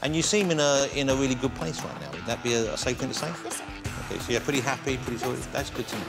And you seem in a really good place right now. Would that be a safe thing to say? Yes, sir. Okay, so you're pretty happy, pretty sure. That's good to know.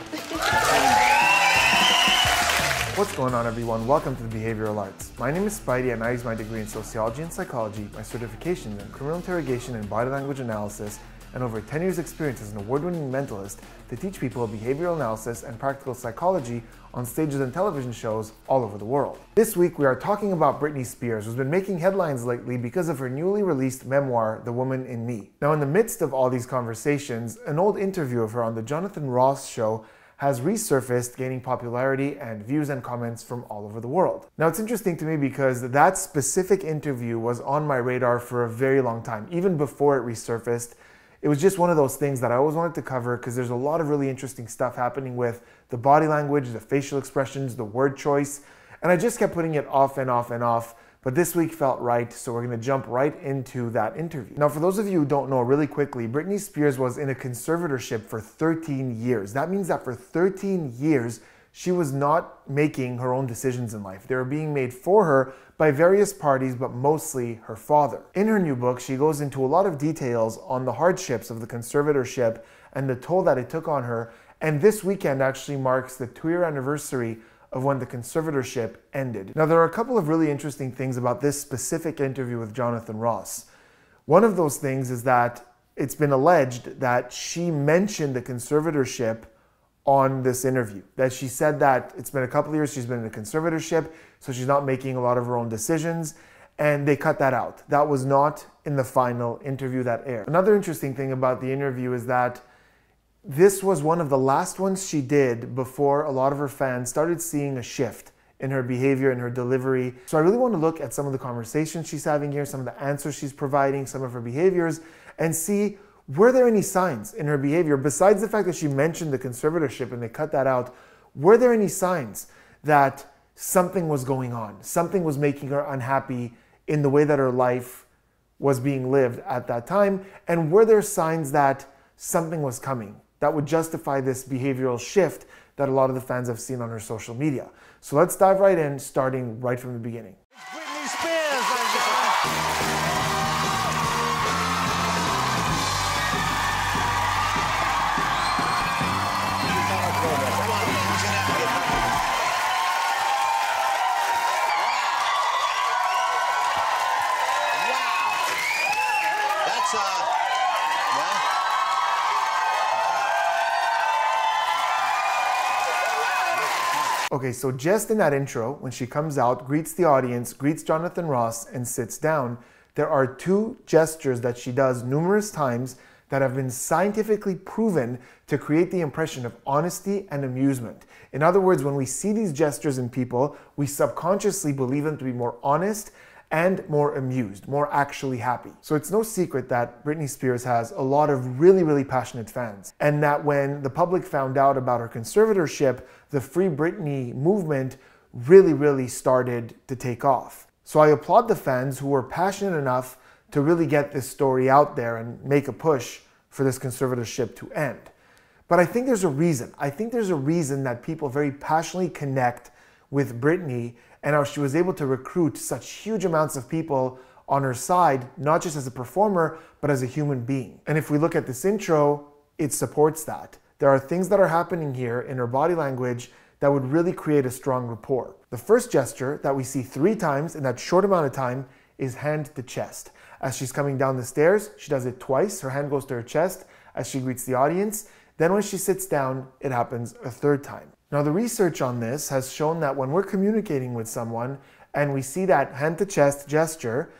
What's going on, everyone? Welcome to the Behavioral Arts. My name is Spidey and I use my degree in sociology and psychology, my certifications in criminal interrogation and body language analysis, and over 10 years experience as an award-winning mentalist to teach people behavioral analysis and practical psychology on stages and television shows all over the world. This week we are talking about Britney Spears, who's been making headlines lately because of her newly released memoir, The Woman in Me. Now, in the midst of all these conversations, an old interview of her on the Jonathan Ross show has resurfaced, gaining popularity and views and comments from all over the world. Now, it's interesting to me because that specific interview was on my radar for a very long time, even before it resurfaced. It was just one of those things that I always wanted to cover because there's a lot of really interesting stuff happening with the body language, the facial expressions, the word choice, and I just kept putting it off and off and off, but this week felt right, so we're gonna jump right into that interview. Now, for those of you who don't know, really quickly, Britney Spears was in a conservatorship for 13 years. That means that for 13 years, she was not making her own decisions in life. They were being made for her by various parties, but mostly her father. In her new book, she goes into a lot of details on the hardships of the conservatorship and the toll that it took on her. And this weekend actually marks the 2-year anniversary of when the conservatorship ended. Now, there are a couple of really interesting things about this specific interview with Jonathan Ross. One of those things is that it's been alleged that she mentioned the conservatorship on this interview, that she said that it's been a couple of years she's been in a conservatorship, so she's not making a lot of her own decisions, and they cut that out. That was not in the final interview that aired. Another interesting thing about the interview is that this was one of the last ones she did before a lot of her fans started seeing a shift in her behavior and her delivery. So I really want to look at some of the conversations she's having here, some of the answers she's providing, some of her behaviors, and see, were there any signs in her behavior, besides the fact that she mentioned the conservatorship and they cut that out, were there any signs that something was going on, something was making her unhappy in the way that her life was being lived at that time, and were there signs that something was coming that would justify this behavioral shift that a lot of the fans have seen on her social media? So let's dive right in, starting right from the beginning. Britney Spears, ladies and gentlemen. Okay, so just in that intro, when she comes out, greets the audience, greets Jonathan Ross, and sits down, there are 2 gestures that she does numerous times that have been scientifically proven to create the impression of honesty and amusement. In other words, when we see these gestures in people, we subconsciously believe them to be more honest and more amused, more actually happy. So it's no secret that Britney Spears has a lot of really, really passionate fans, and that when the public found out about her conservatorship, the Free Britney movement really, really started to take off. So I applaud the fans who were passionate enough to really get this story out there and make a push for this conservatorship to end. But I think there's a reason. I think there's a reason that people very passionately connect with Britney and how she was able to recruit such huge amounts of people on her side, not just as a performer, but as a human being. And if we look at this intro, it supports that. There are things that are happening here in her body language that would really create a strong rapport. The first gesture that we see 3 times in that short amount of time is hand to chest. As she's coming down the stairs, she does it twice. Her hand goes to her chest as she greets the audience. Then when she sits down, it happens a 3rd time. Now, the research on this has shown that when we're communicating with someone and we see that hand to chest gesture,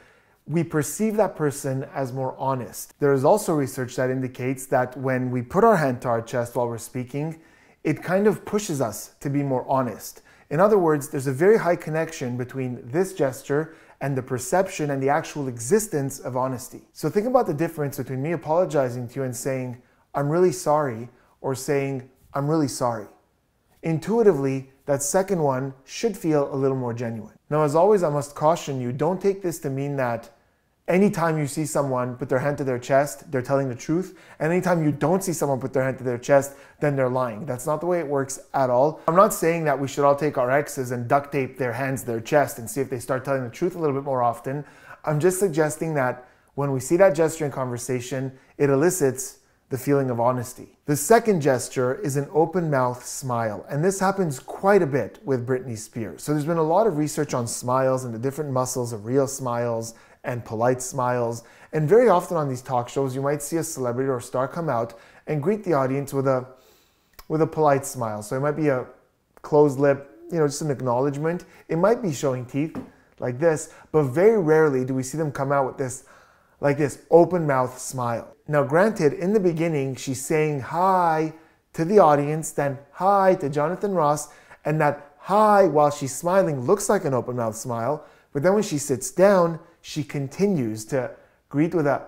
we perceive that person as more honest. There is also research that indicates that when we put our hand to our chest while we're speaking, it kind of pushes us to be more honest. In other words, there's a very high connection between this gesture and the perception and the actual existence of honesty. So think about the difference between me apologizing to you and saying, "I'm really sorry," or saying, "I'm really sorry." Intuitively, that second one should feel a little more genuine. Now, as always, I must caution you, don't take this to mean that anytime you see someone put their hand to their chest, they're telling the truth. And anytime you don't see someone put their hand to their chest, then they're lying. That's not the way it works at all. I'm not saying that we should all take our exes and duct tape their hands to their chest and see if they start telling the truth a little bit more often. I'm just suggesting that When we see that gesture in conversation, it elicits the feeling of honesty. The second gesture is an open mouth smile, and this happens quite a bit with Britney Spears. So there's been a lot of research on smiles and the different muscles of real smiles and polite smiles, and very often on these talk shows you might see a celebrity or star come out and greet the audience with a polite smile. So it might be a closed lip, just an acknowledgement. It might be showing teeth like this, but very rarely do we see them come out with this open mouth smile. Now granted, in the beginning, she's saying hi to the audience, then hi to Jonathan Ross, and that hi while she's smiling looks like an open mouth smile, but then when she sits down, she continues to greet with an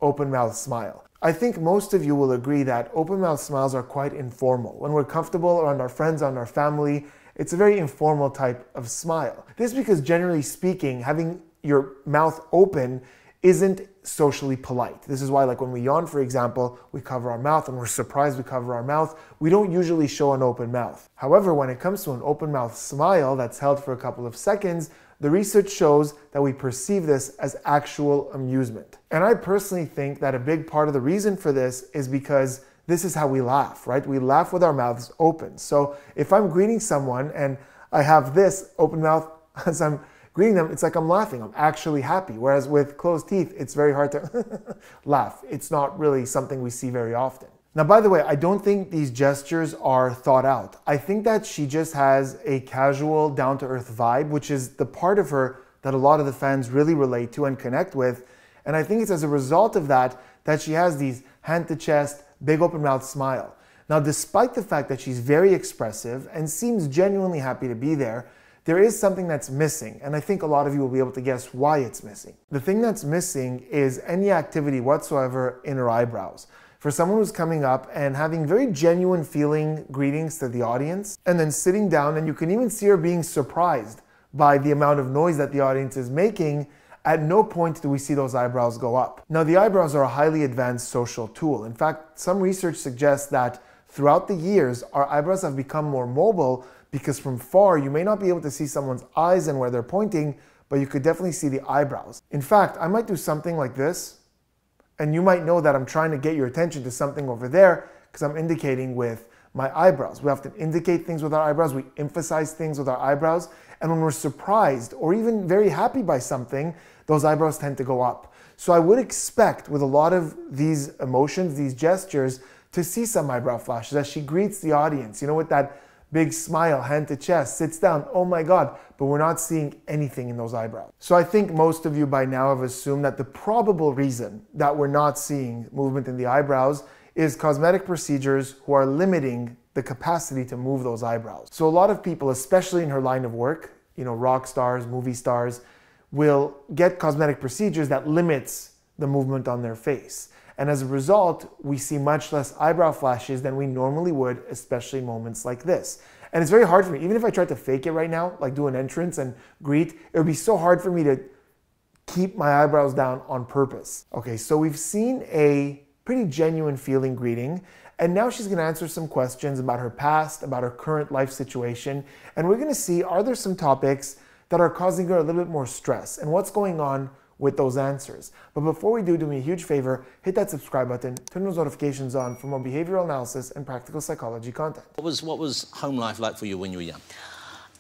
open mouth smile. I think most of you will agree that open mouth smiles are quite informal. When we're comfortable around our friends, around our family, it's a very informal type of smile. This is because generally speaking, having your mouth open isn't socially polite. This is why, like when we yawn, for example, we cover our mouth, and we're surprised we cover our mouth. We don't usually show an open mouth. However, when it comes to an open mouth smile that's held for a couple of seconds, the research shows that we perceive this as actual amusement. And I personally think that a big part of the reason for this is because this is how we laugh, right? We laugh with our mouths open. So if I'm greeting someone and I have this open mouth as I'm greeting them, it's like I'm laughing. I'm actually happy. Whereas with closed teeth, it's very hard to laugh. It's not really something we see very often. Now, by the way, I don't think these gestures are thought out. I think that she just has a casual, down-to-earth vibe, which is the part of her that a lot of the fans really relate to and connect with. And I think it's as a result of that that she has these hand-to-chest, big open-mouth smile. Now, despite the fact that she's very expressive and seems genuinely happy to be there, there is something that's missing, and I think a lot of you will be able to guess why it's missing. The thing that's missing is any activity whatsoever in her eyebrows. For someone who's coming up and having very genuine feeling greetings to the audience, and then sitting down, and you can even see her being surprised by the amount of noise that the audience is making, at no point do we see those eyebrows go up. Now, the eyebrows are a highly advanced social tool. In fact, some research suggests that throughout the years, our eyebrows have become more mobile because from far, you may not be able to see someone's eyes and where they're pointing, but you could definitely see the eyebrows. In fact, I might do something like this, and you might know that I'm trying to get your attention to something over there because I'm indicating with my eyebrows. We often indicate things with our eyebrows, we emphasize things with our eyebrows, and when we're surprised or even very happy by something, those eyebrows tend to go up. So I would expect with a lot of these emotions, these gestures, to see some eyebrow flashes as she greets the audience, with that big smile, hand to chest, sits down, oh my God, but we're not seeing anything in those eyebrows. So I think most of you by now have assumed that the probable reason that we're not seeing movement in the eyebrows is cosmetic procedures who are limiting the capacity to move those eyebrows. So a lot of people, especially in her line of work, rock stars, movie stars, will get cosmetic procedures that limits the movement on their face. And as a result, we see much less eyebrow flashes than we normally would, especially moments like this. And it's very hard for me, even if I tried to fake it right now, like do an entrance and greet, it would be so hard for me to keep my eyebrows down on purpose. Okay, so we've seen a pretty genuine feeling greeting, and now she's gonna answer some questions about her past, about her current life situation, and we're gonna see, are there some topics that are causing her a little bit more stress, and what's going on with those answers. But before we do me a huge favor, hit that subscribe button, turn those notifications on for more behavioral analysis and practical psychology content. What was home life like for you when you were young?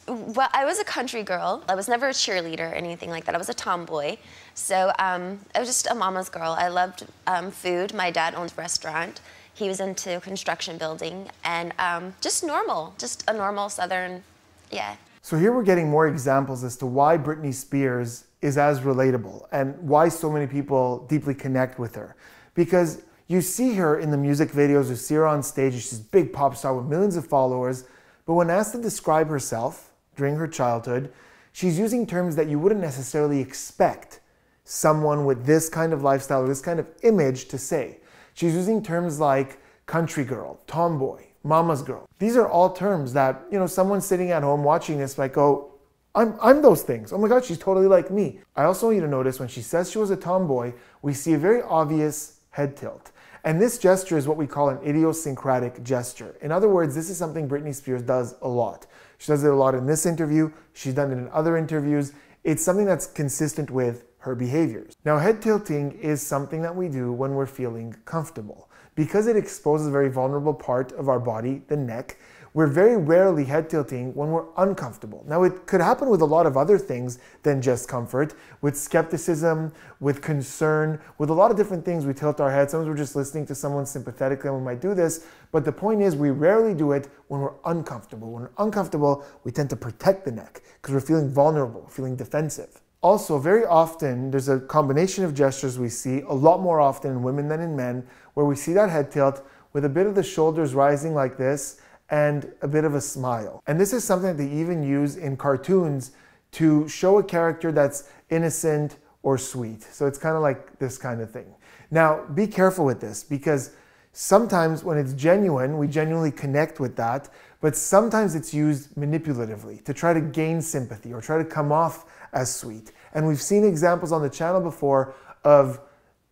Well, I was a country girl. I was never a cheerleader or anything like that. I was a tomboy. So I was just a mama's girl. I loved food. My dad owned a restaurant. He was into construction building and just a normal Southern, yeah. So here we're getting more examples as to why Britney Spears is as relatable and why so many people deeply connect with her. Because you see her in the music videos, you see her on stage, she's a big pop star with millions of followers, but when asked to describe herself during her childhood, she's using terms that you wouldn't necessarily expect someone with this kind of lifestyle or this kind of image to say. She's using terms like country girl, tomboy, mama's girl. These are all terms that, someone sitting at home watching this might go, I'm those things. Oh my God, she's totally like me. I also want you to notice when she says she was a tomboy, we see a very obvious head tilt. And this gesture is what we call an idiosyncratic gesture. In other words, this is something Britney Spears does a lot. She does it a lot in this interview. She's done it in other interviews. It's something that's consistent with her behaviors. Now, head tilting is something that we do when we're feeling comfortable. Because it exposes a very vulnerable part of our body, the neck, we're very rarely head tilting when we're uncomfortable. Now, it could happen with a lot of other things than just comfort, with skepticism, with concern, with a lot of different things we tilt our head. Sometimes we're just listening to someone sympathetically and we might do this, but the point is we rarely do it when we're uncomfortable. When we're uncomfortable, we tend to protect the neck because we're feeling vulnerable, feeling defensive. Also, very often, there's a combination of gestures we see, a lot more often in women than in men, where we see that head tilt with a bit of the shoulders rising like this, and a bit of a smile. And this is something that they even use in cartoons to show a character that's innocent or sweet. So it's kind of like this kind of thing. Now, be careful with this because sometimes when it's genuine, we genuinely connect with that, but sometimes it's used manipulatively to try to gain sympathy or try to come off as sweet. And we've seen examples on the channel before of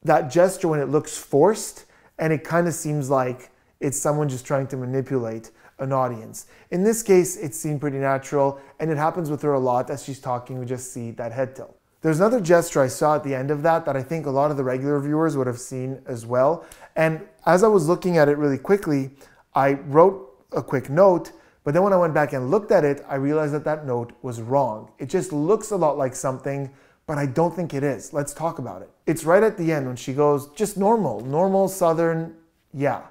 that gesture when it looks forced and it kind of seems like it's someone just trying to manipulate an audience. In this case, it seemed pretty natural, and it happens with her a lot. As she's talking, we just see that head tilt. There's another gesture I saw at the end of that I think a lot of the regular viewers would have seen as well. And as I was looking at it really quickly, I wrote a quick note, but then when I went back and looked at it, I realized that that note was wrong. It just looks a lot like something, but I don't think it is. Let's talk about it. It's right at the end when she goes, just normal Southern, yeah.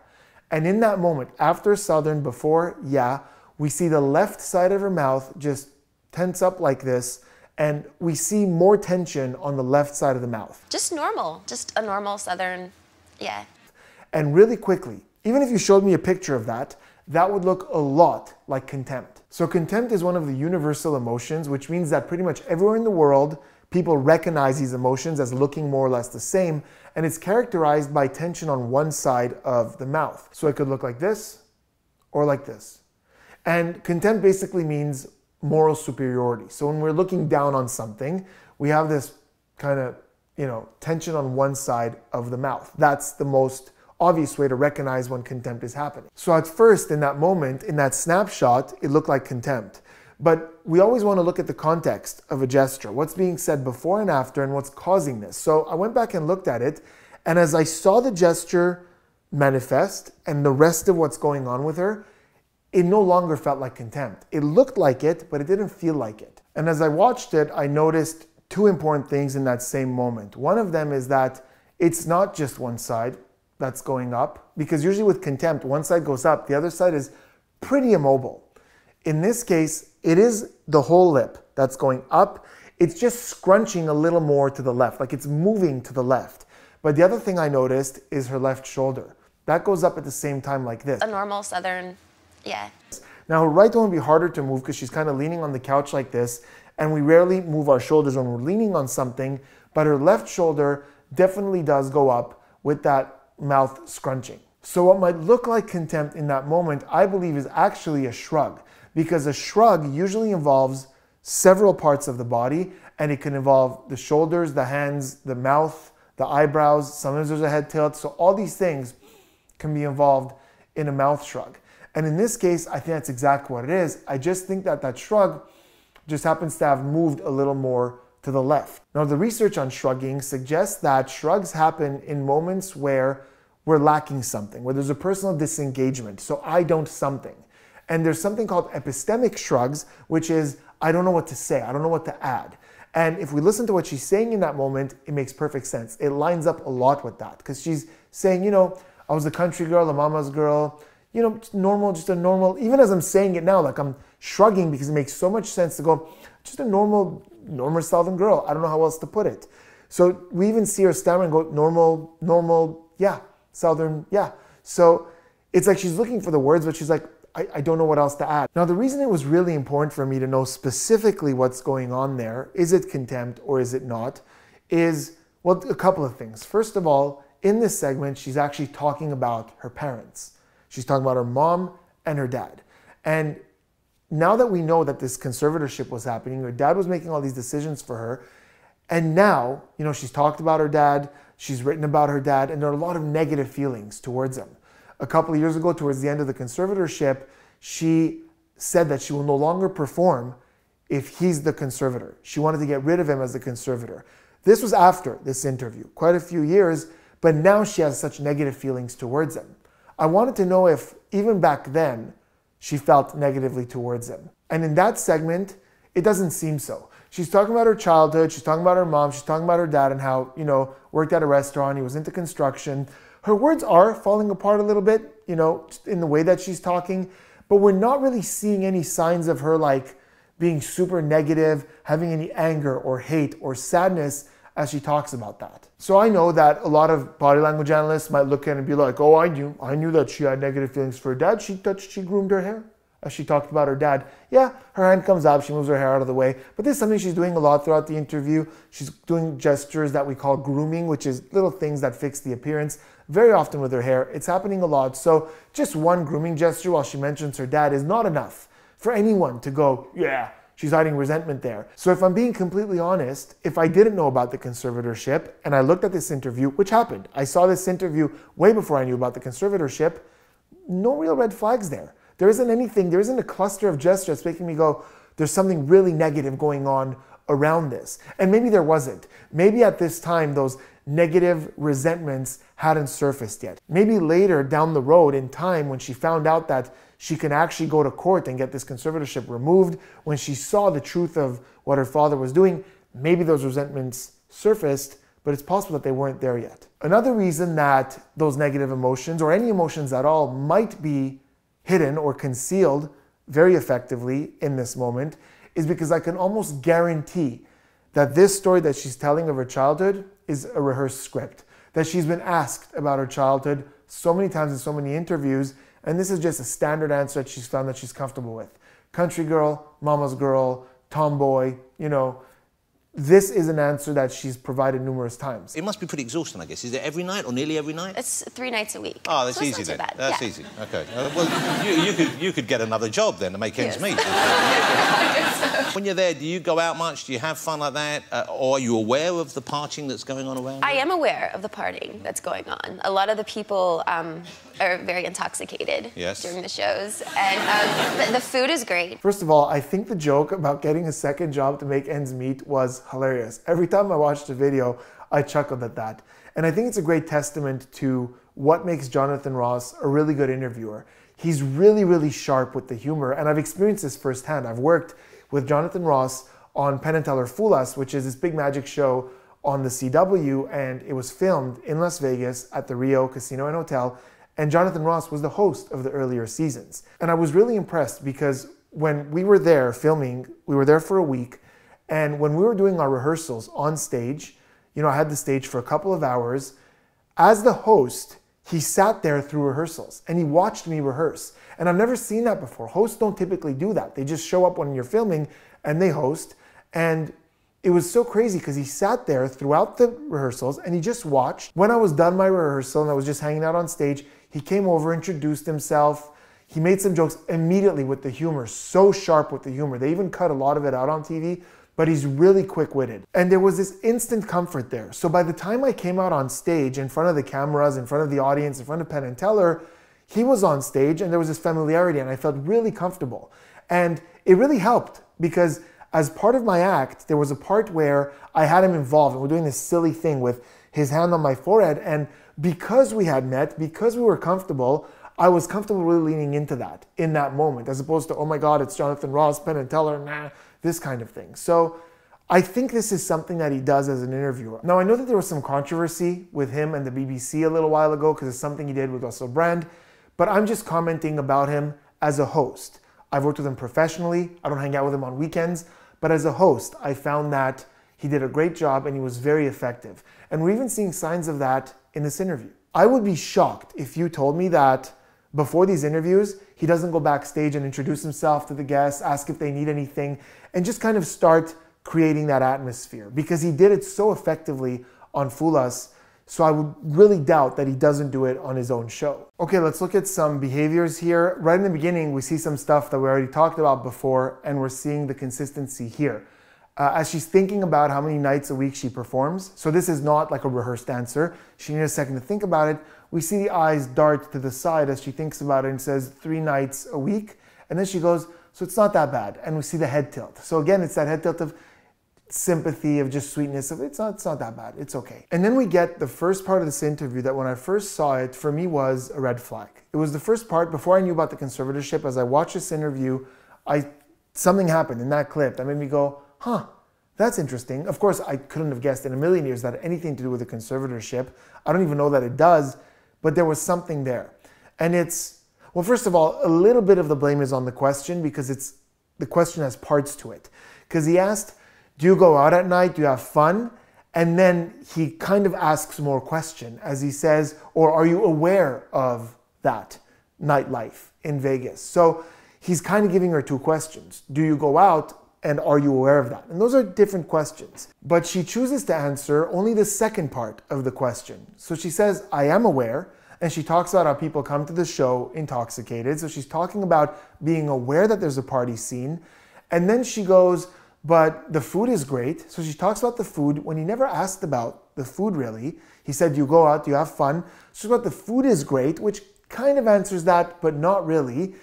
And in that moment, after Southern, before yeah, we see the left side of her mouth just tense up like this, and we see more tension on the left side of the mouth. Just normal, just a normal Southern, yeah. And really quickly, even if you showed me a picture of that, that would look a lot like contempt. So contempt is one of the universal emotions, which means that pretty much everywhere in the world, people recognize these emotions as looking more or less the same, and it's characterized by tension on one side of the mouth. So it could look like this or like this. And contempt basically means moral superiority. So when we're looking down on something, we have this kind of, tension on one side of the mouth. That's the most obvious way to recognize when contempt is happening. So at first, in that moment, in that snapshot, it looked like contempt. But we always want to look at the context of a gesture, what's being said before and after and what's causing this. So I went back and looked at it, and as I saw the gesture manifest and the rest of what's going on with her, it no longer felt like contempt. It looked like it, but it didn't feel like it. And as I watched it, I noticed two important things in that same moment. One of them is that it's not just one side that's going up, because usually with contempt, one side goes up, the other side is pretty immobile. In this case, it is the whole lip that's going up. It's just scrunching a little more to the left, like it's moving to the left. But the other thing I noticed is her left shoulder. That goes up at the same time like this. A normal Southern, yeah. Now her right one would be harder to move because she's kind of leaning on the couch like this, and we rarely move our shoulders when we're leaning on something, but her left shoulder definitely does go up with that mouth scrunching. So what might look like contempt in that moment, I believe, is actually a shrug, because a shrug usually involves several parts of the body, and it can involve the shoulders, the hands, the mouth, the eyebrows. Sometimes there's a head tilt. So all these things can be involved in a mouth shrug. And in this case, I think that's exactly what it is. I just think that that shrug just happens to have moved a little more to the left. Now, the research on shrugging suggests that shrugs happen in moments where we're lacking something, where there's a personal disengagement. So I don't something. And there's something called epistemic shrugs, which is, I don't know what to say, I don't know what to add. And if we listen to what she's saying in that moment, it makes perfect sense. It lines up a lot with that, because she's saying, I was a country girl, a mama's girl, just normal, just a normal, even as I'm saying it now, like I'm shrugging because it makes so much sense to go, just a normal Southern girl. I don't know how else to put it. So we even see her stammer and go, normal, yeah, Southern, yeah. So it's like she's looking for the words, but she's like, I don't know what else to add. Now, the reason it was really important for me to know specifically what's going on there, is it contempt or is it not, is, well, a couple of things. First of all, in this segment, she's actually talking about her parents. She's talking about her mom and her dad. And now that we know that this conservatorship was happening, her dad was making all these decisions for her, and now, she's talked about her dad, she's written about her dad, and there are a lot of negative feelings towards him. A couple of years ago, towards the end of the conservatorship, she said that she will no longer perform if he's the conservator. She wanted to get rid of him as the conservator. This was after this interview, quite a few years, but now she has such negative feelings towards him. I wanted to know if, even back then, she felt negatively towards him. And in that segment, it doesn't seem so. She's talking about her childhood, she's talking about her mom, she's talking about her dad and how, worked at a restaurant, he was into construction. Her words are falling apart a little bit, in the way that she's talking, but we're not really seeing any signs of her like being super negative, having any anger or hate or sadness as she talks about that. So I know that a lot of body language analysts might look at it and be like, oh, I knew that she had negative feelings for her dad. She groomed her hair as she talked about her dad. Yeah, her hand comes up, she moves her hair out of the way, but this is something she's doing a lot throughout the interview. She's doing gestures that we call grooming, which is little things that fix the appearance. Very often with her hair, it's happening a lot. So just one grooming gesture while she mentions her dad is not enough for anyone to go, yeah, she's hiding resentment there. So if I'm being completely honest, if I didn't know about the conservatorship and I looked at this interview, which happened, I saw this interview way before I knew about the conservatorship, no real red flags there. There isn't a cluster of gestures making me go, there's something really negative going on around this. And maybe there wasn't. Maybe at this time, those negative resentments hadn't surfaced yet. Maybe later down the road in time when she found out that she can actually go to court and get this conservatorship removed, when she saw the truth of what her father was doing, maybe those resentments surfaced, but it's possible that they weren't there yet. Another reason that those negative emotions, or any emotions at all, might be hidden or concealed very effectively in this moment is because I can almost guarantee that this story that she's telling of her childhood is a rehearsed script, that she's been asked about her childhood so many times in so many interviews, and this is just a standard answer that she's found that she's comfortable with. Country girl, mama's girl, tomboy, this is an answer that she's provided numerous times. It must be pretty exhausting, I guess. Is it every night or nearly every night? It's 3 nights a week. Oh, that's so easy then. That's easy. Okay. Well, you could get another job then to make ends meet. When you're there, do you go out much? Do you have fun like that? Or are you aware of the partying that's going on around you? I am aware of the partying that's going on. A lot of the people are very intoxicated during the shows. And the food is great. First of all, I think the joke about getting a second job to make ends meet was hilarious. Every time I watched the video, I chuckled at that. And I think it's a great testament to what makes Jonathan Ross a really good interviewer. He's really, really sharp with the humor. And I've experienced this firsthand. I've worked with Jonathan Ross on Penn and Teller Fool Us, which is this big magic show on the CW, and it was filmed in Las Vegas at the Rio Casino and Hotel, and Jonathan Ross was the host of the earlier seasons. And I was really impressed because when we were there filming, we were there for a week, and when we were doing our rehearsals on stage, I had the stage for a couple of hours. As the host, he sat there through rehearsals and he watched me rehearse. And I've never seen that before. Hosts don't typically do that. They just show up when you're filming and they host. And it was so crazy because he sat there throughout the rehearsals and he just watched. When I was done my rehearsal and I was just hanging out on stage, he came over, introduced himself. He made some jokes immediately with the humor, so sharp with the humor. They even cut a lot of it out on TV, but he's really quick-witted. And there was this instant comfort there. So by the time I came out on stage in front of the cameras, in front of the audience, in front of Penn and Teller, he was on stage and there was this familiarity and I felt really comfortable. And it really helped because as part of my act, there was a part where I had him involved and we're doing this silly thing with his hand on my forehead. And because we had met, because we were comfortable, I was comfortable really leaning into that in that moment, as opposed to, oh my God, it's Jonathan Ross, Penn and Teller, nah, this kind of thing. So I think this is something that he does as an interviewer. Now, I know that there was some controversy with him and the BBC a little while ago because it's something he did with Russell Brand, but I'm just commenting about him as a host. I've worked with him professionally. I don't hang out with him on weekends, but as a host, I found that he did a great job and he was very effective. And we're even seeing signs of that in this interview. I would be shocked if you told me that before these interviews, he doesn't go backstage and introduce himself to the guests, ask if they need anything, and just kind of start creating that atmosphere because he did it so effectively on Fool Us. So I would really doubt that he doesn't do it on his own show. Okay, let's look at some behaviors here. Right in the beginning, we see some stuff that we already talked about before, and we're seeing the consistency here. As she's thinking about how many nights a week she performs, so this is not like a rehearsed answer. She needs a second to think about it. We see the eyes dart to the side as she thinks about it and says 3 nights a week. And then she goes, so it's not that bad. And we see the head tilt. So again, it's that head tilt of sympathy, of just sweetness, of it's not that bad, it's okay. And then we get the first part of this interview that when I first saw it, for me was a red flag. It was the first part, before I knew about the conservatorship. As I watched this interview, something happened in that clip that made me go, huh, that's interesting. Of course, I couldn't have guessed in a million years that had anything to do with the conservatorship. I don't even know that it does, but there was something there. And it's, well, first of all, a little bit of the blame is on the question, because the question has parts to it. Because he asked, do you go out at night? Do you have fun? And then he kind of asks more question as he says, or are you aware of that nightlife in Vegas? So he's kind of giving her two questions. Do you go out, and are you aware of that? And those are different questions. But she chooses to answer only the second part of the question. So she says, I am aware. And she talks about how people come to the show intoxicated. So she's talking about being aware that there's a party scene. And then she goes, but the food is great. So she talks about the food when he never asked about the food really. He said, do you go out? Do you have fun? She's about the food is great, which kind of answers that, but not really.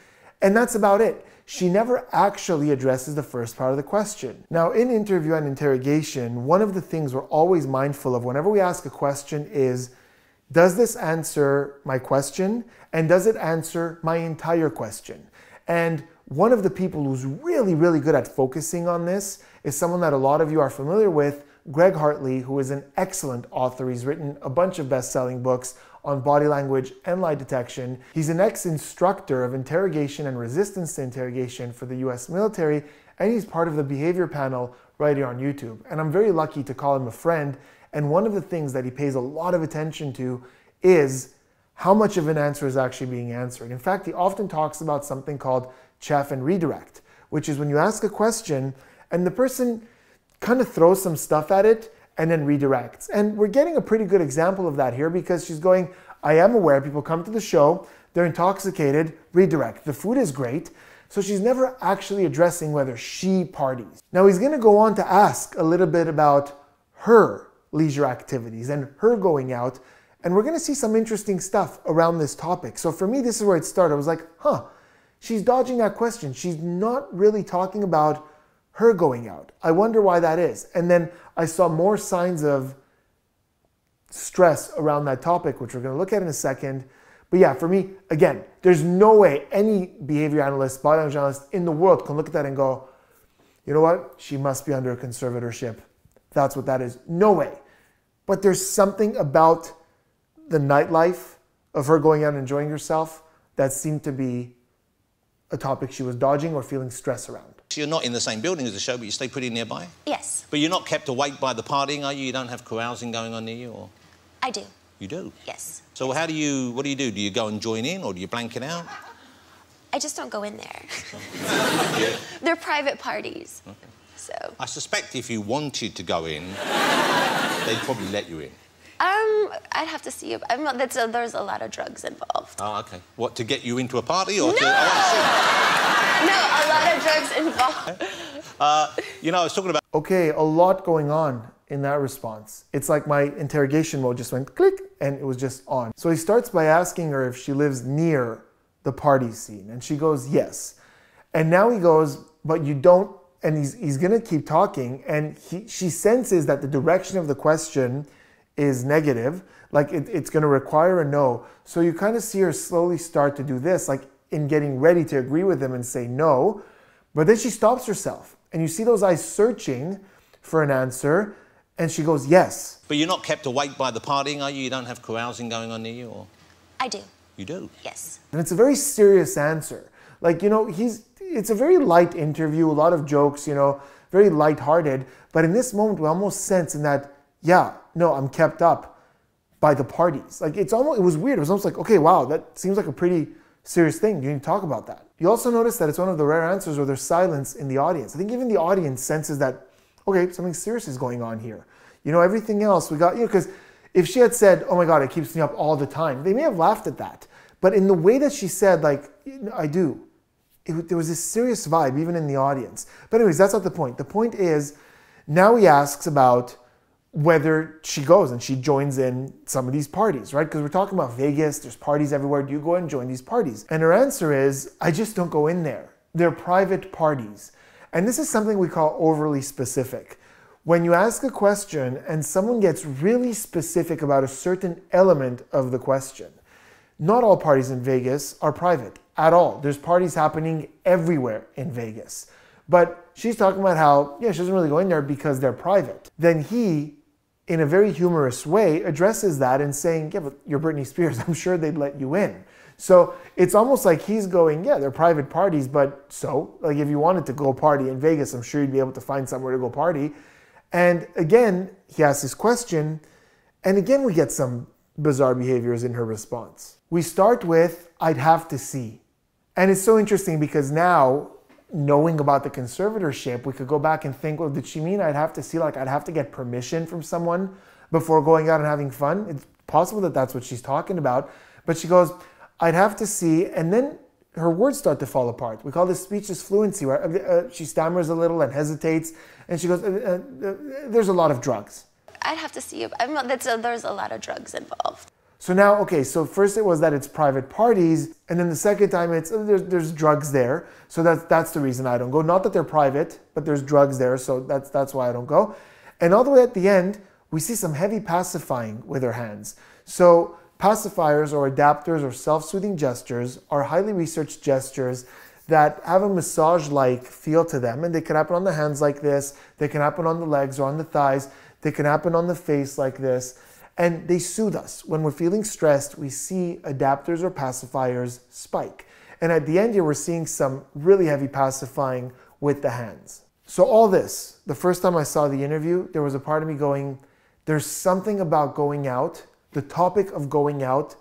And that's about it. She never actually addresses the first part of the question. Now, in interview and interrogation, one of the things we're always mindful of whenever we ask a question is, does this answer my question? And does it answer my entire question? And one of the people who's really, really good at focusing on this is someone that a lot of you are familiar with, Greg Hartley, who is an excellent author. He's written a bunch of best-selling books on body language and lie detection. He's an ex-instructor of interrogation and resistance to interrogation for the US military, and he's part of the behavior panel right here on YouTube. And I'm very lucky to call him a friend. And one of the things that he pays a lot of attention to is how much of an answer is actually being answered. In fact, he often talks about something called chaff and redirect, which is when you ask a question and the person kind of throws some stuff at it and then redirects. And we're getting a pretty good example of that here, because she's going, I am aware people come to the show, they're intoxicated, redirect. The food is great. So she's never actually addressing whether she parties. Now he's going to go on to ask a little bit about her leisure activities and her going out. And we're going to see some interesting stuff around this topic. So for me, this is where it started. I was like, huh, she's dodging that question. She's not really talking about her going out. I wonder why that is. And then I saw more signs of stress around that topic, which we're going to look at in a second. But yeah, for me, again, there's no way any behavior analyst, body language analyst in the world can look at that and go, you know what? She must be under a conservatorship. That's what that is. No way. But there's something about the nightlife of her going out and enjoying herself that seemed to be a topic she was dodging or feeling stress around. So you're not in the same building as the show, but you stay pretty nearby? Yes. But you're not kept awake by the partying, are you? You don't have carousing going on near you, or? I do. You do? Yes. So what do you do? Do you go and join in, or do you blank it out? I just don't go in there. They're private parties. Okay. So. I suspect if you wanted to go in, they'd probably let you in. I'd have to see. There's a lot of drugs involved. Oh, okay. What, to get you into a party, or no! To... Oh, no, a lot of drugs involved. You know, I was talking about... Okay, a lot going on in that response. It's like my interrogation mode just went click, and it was just on. So he starts by asking her if she lives near the party scene, and she goes, yes. And now he goes, but you don't, and he's gonna keep talking, and she senses that the direction of the question is negative, like it's going to require a no. So you kind of see her slowly start to do this, like in getting ready to agree with him and say no, but then she stops herself, and you see those eyes searching for an answer, and she goes, yes. But you're not kept awake by the partying, are you? You don't have carousing going on near you, or? I do. You do? Yes. And it's a very serious answer. Like, you know, it's a very light interview, a lot of jokes, you know, very lighthearted, but in this moment we almost sense in that, yeah, no, I'm kept up by the parties. Like, it was weird. It was almost like, okay, wow, that seems like a pretty serious thing. You need to talk about that. You also notice that it's one of the rare answers where there's silence in the audience. I think even the audience senses that, okay, something serious is going on here. You know, everything else we got, you know, because if she had said, oh my God, it keeps me up all the time, they may have laughed at that. But in the way that she said, like, I do, there was this serious vibe even in the audience. But anyways, that's not the point. The point is, now he asks about whether she goes and she joins in some of these parties, right? Because we're talking about Vegas, there's parties everywhere. Do you go and join these parties? And her answer is, I just don't go in there. They're private parties. And this is something we call overly specific. When you ask a question and someone gets really specific about a certain element of the question, not all parties in Vegas are private at all. There's parties happening everywhere in Vegas. But she's talking about how, yeah, she doesn't really go in there because they're private. Then he, in a very humorous way, addresses that and saying, yeah, but you're Britney Spears. I'm sure they'd let you in. So it's almost like he's going, yeah, they're private parties, but so, like if you wanted to go party in Vegas, I'm sure you'd be able to find somewhere to go party. And again, he asks this question, and again we get some bizarre behaviors in her response. We start with, I'd have to see. And it's so interesting because now, knowing about the conservatorship, we could go back and think, well, did she mean I'd have to see, like I'd have to get permission from someone before going out and having fun? It's possible that that's what she's talking about. But she goes, I'd have to see, and then her words start to fall apart. We call this speechless fluency, where she stammers a little and hesitates, and she goes, there's a lot of drugs. I'd have to see. There's a lot of drugs involved. So now, okay, so first it was that it's private parties, and then the second time it's, there's drugs there, so that's the reason I don't go. Not that they're private, but there's drugs there, so that's why I don't go. And all the way at the end, we see some heavy pacifying with her hands. So pacifiers or adapters or self-soothing gestures are highly researched gestures that have a massage-like feel to them, and they can happen on the hands like this, they can happen on the legs or on the thighs, they can happen on the face like this, and they soothe us. When we're feeling stressed, we see adapters or pacifiers spike. And at the end here, we're seeing some really heavy pacifying with the hands. So all this, the first time I saw the interview, there was a part of me going, there's something about going out, the topic of going out,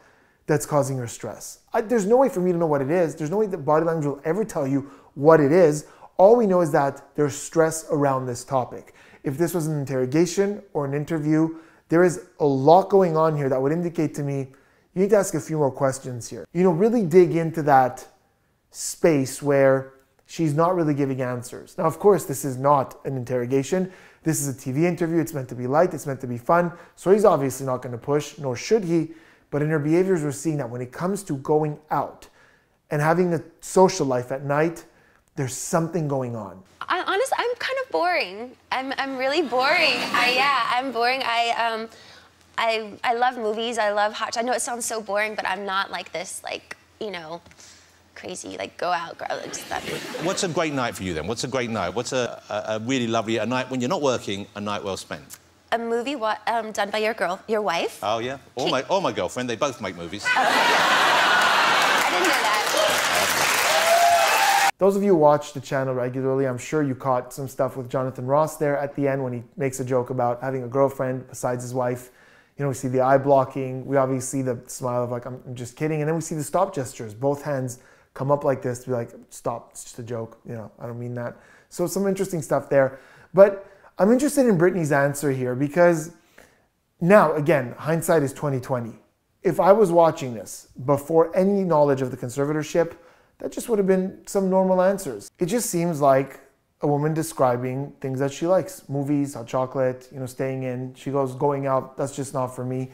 that's causing her stress. There's no way for me to know what it is. There's no way that body language will ever tell you what it is. All we know is that there's stress around this topic. If this was an interrogation or an interview, there is a lot going on here that would indicate to me, you need to ask a few more questions here. You know, really dig into that space where she's not really giving answers. Now, of course, this is not an interrogation. This is a TV interview. It's meant to be light. It's meant to be fun. So he's obviously not going to push, nor should he. But in her behaviors, we're seeing that when it comes to going out and having a social life at night, there's something going on. Honestly, I'm kind of boring. I'm really boring. I'm boring. I love movies. I love hot. I know it sounds so boring, but I'm not like this, like, you know, crazy, like go out, girl. What's a great night for you then? What's a great night? What's a really lovely night when you're not working, a night well spent? A movie done by your wife. Oh yeah, or my girlfriend. They both make movies. Okay. I didn't know that. Those of you who watch the channel regularly, I'm sure you caught some stuff with Jonathan Ross there at the end when he makes a joke about having a girlfriend besides his wife. You know, we see the eye blocking. We obviously see the smile of like, I'm just kidding. And then we see the stop gestures. Both hands come up like this to be like, stop, it's just a joke. You know, I don't mean that. So some interesting stuff there. But I'm interested in Britney's answer here because now, again, hindsight is 2020. If I was watching this before any knowledge of the conservatorship, that just would have been some normal answers. It just seems like a woman describing things that she likes. Movies, hot chocolate, you know, staying in. She goes, going out, that's just not for me.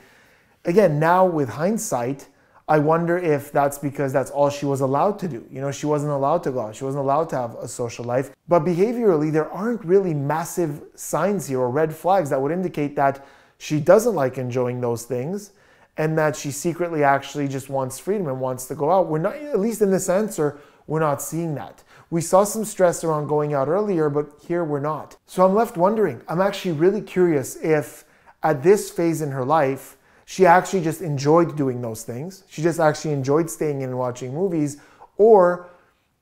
Again, now with hindsight, I wonder if that's because that's all she was allowed to do. You know, she wasn't allowed to go out. She wasn't allowed to have a social life. But behaviorally, there aren't really massive signs here or red flags that would indicate that she doesn't like enjoying those things and that she secretly actually just wants freedom and wants to go out. We're not, at least in this answer, we're not seeing that. We saw some stress around going out earlier, but here we're not. So I'm left wondering, I'm actually really curious if at this phase in her life, she actually just enjoyed doing those things. She just actually enjoyed staying in and watching movies, or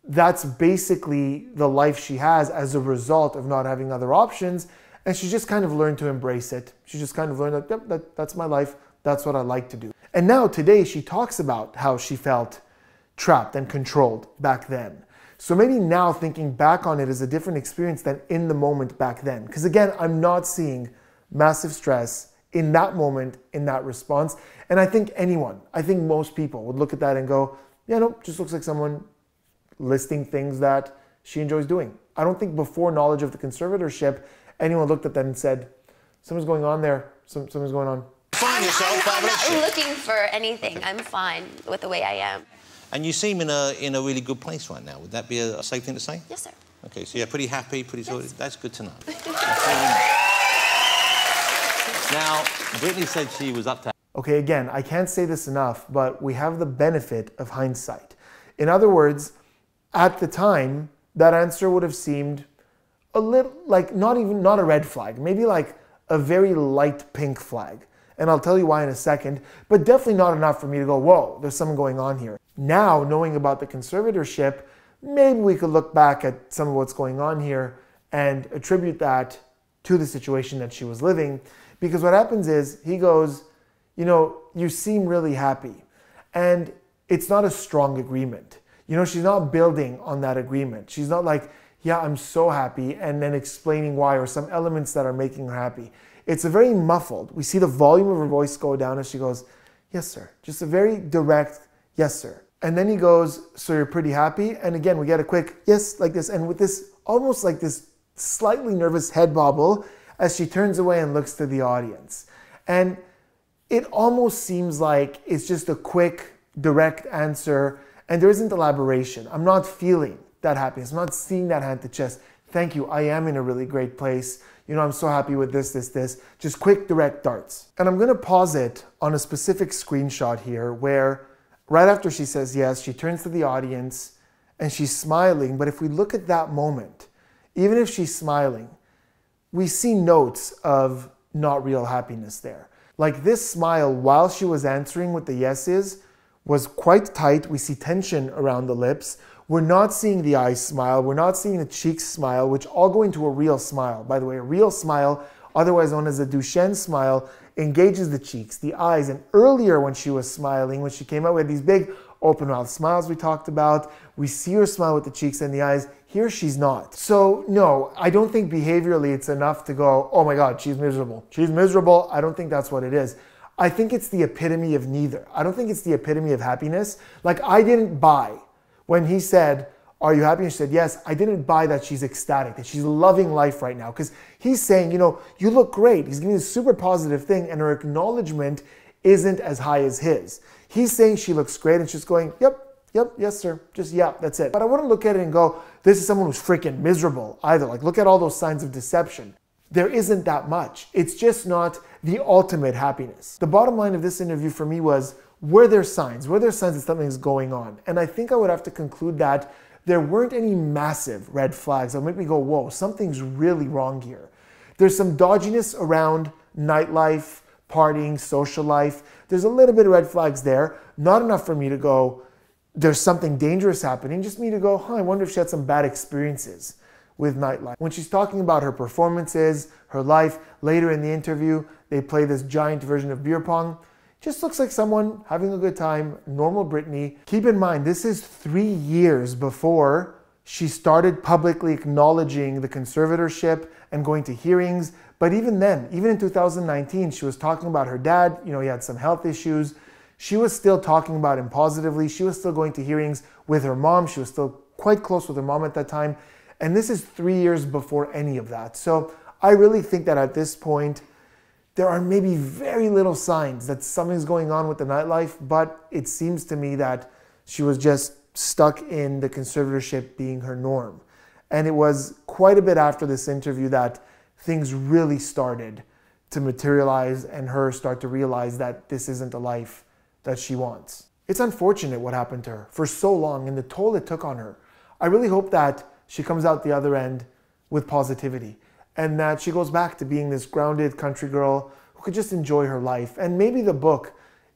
that's basically the life she has as a result of not having other options, and she just kind of learned to embrace it. She just kind of learned that, yep, that's my life, that's what I like to do. And now today she talks about how she felt trapped and controlled back then. So maybe now thinking back on it is a different experience than in the moment back then. Because again, I'm not seeing massive stress in that moment, in that response. And I think most people would look at that and go, yeah, no, just looks like someone listing things that she enjoys doing. I don't think before knowledge of the conservatorship, anyone looked at that and said, something's going on there, something's going on. Find yourself, I'm not looking for anything. I'm fine with the way I am. And you seem in a really good place right now. Would that be a safe thing to say? Yes, sir. Okay, so you're pretty happy, pretty... Yes. That's good to know. Now, Britney said she was up to... Okay, again, I can't say this enough, but we have the benefit of hindsight. In other words, at the time, that answer would have seemed a little, like not a red flag, maybe like a very light pink flag. And I'll tell you why in a second, but definitely not enough for me to go, whoa, there's something going on here. Now, knowing about the conservatorship, maybe we could look back at some of what's going on here and attribute that to the situation that she was living. Because what happens is, he goes, you know, you seem really happy. And it's not a strong agreement. You know, she's not building on that agreement. She's not like, yeah, I'm so happy, and then explaining why, or some elements that are making her happy. It's a very muffled. We see the volume of her voice go down as she goes, yes, sir. Just a very direct, yes, sir. And then he goes, so you're pretty happy? And again, we get a quick, yes, like this. And with this, almost like this slightly nervous head bobble as she turns away and looks to the audience. And it almost seems like it's just a quick, direct answer, and there isn't elaboration. I'm not feeling that happiness. I'm not seeing that hand to chest. Thank you, I am in a really great place. You know, I'm so happy with this. Just quick, direct darts. And I'm gonna pause it on a specific screenshot here where right after she says yes, she turns to the audience and she's smiling. But if we look at that moment, even if she's smiling, we see notes of not real happiness there. Like this smile while she was answering with the yeses was quite tight. We see tension around the lips. We're not seeing the eyes smile. We're not seeing the cheeks smile, which all go into a real smile. By the way, a real smile, otherwise known as a Duchenne smile, engages the cheeks, the eyes. And earlier when she was smiling, when she came out with these big open mouth smiles we talked about, we see her smile with the cheeks and the eyes. Here she's not. So no, I don't think behaviorally it's enough to go, oh my God, she's miserable. She's miserable. I don't think that's what it is. I think it's the epitome of neither. I don't think it's the epitome of happiness. Like I didn't buy when he said, are you happy? And she said, yes. I didn't buy that she's ecstatic, that she's loving life right now. Because he's saying, you know, you look great. He's giving a super positive thing and her acknowledgement isn't as high as his. He's saying she looks great and she's going, yep, yes, sir. Just, yeah, that's it. But I wouldn't look at it and go, this is someone who's freaking miserable either. Like, look at all those signs of deception. There isn't that much. It's just not the ultimate happiness. The bottom line of this interview for me was, were there signs? Were there signs that something's going on? And I think I would have to conclude that there weren't any massive red flags that make me go, whoa, something's really wrong here. There's some dodginess around nightlife, partying, social life. There's a little bit of red flags there. Not enough for me to go, there's something dangerous happening. Just me to go, I wonder if she had some bad experiences with nightlife. When she's talking about her performances, her life, later in the interview, they play this giant version of beer pong. Just looks like someone having a good time, normal Britney. Keep in mind, this is 3 years before she started publicly acknowledging the conservatorship and going to hearings. But even then, even in 2019, she was talking about her dad. You know, he had some health issues. She was still talking about him positively. She was still going to hearings with her mom. She was still quite close with her mom at that time. And this is 3 years before any of that. So I really think that at this point, there are maybe very little signs that something's going on with the nightlife, but it seems to me that she was just stuck in the conservatorship being her norm. And it was quite a bit after this interview that things really started to materialize and her start to realize that this isn't a life that she wants. It's unfortunate what happened to her for so long and the toll it took on her. I really hope that she comes out the other end with positivity and that she goes back to being this grounded country girl who could just enjoy her life. And maybe the book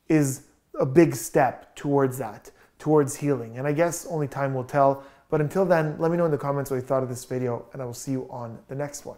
is a big step towards that, towards healing. And I guess only time will tell. But until then, let me know in the comments what you thought of this video, and I will see you on the next one.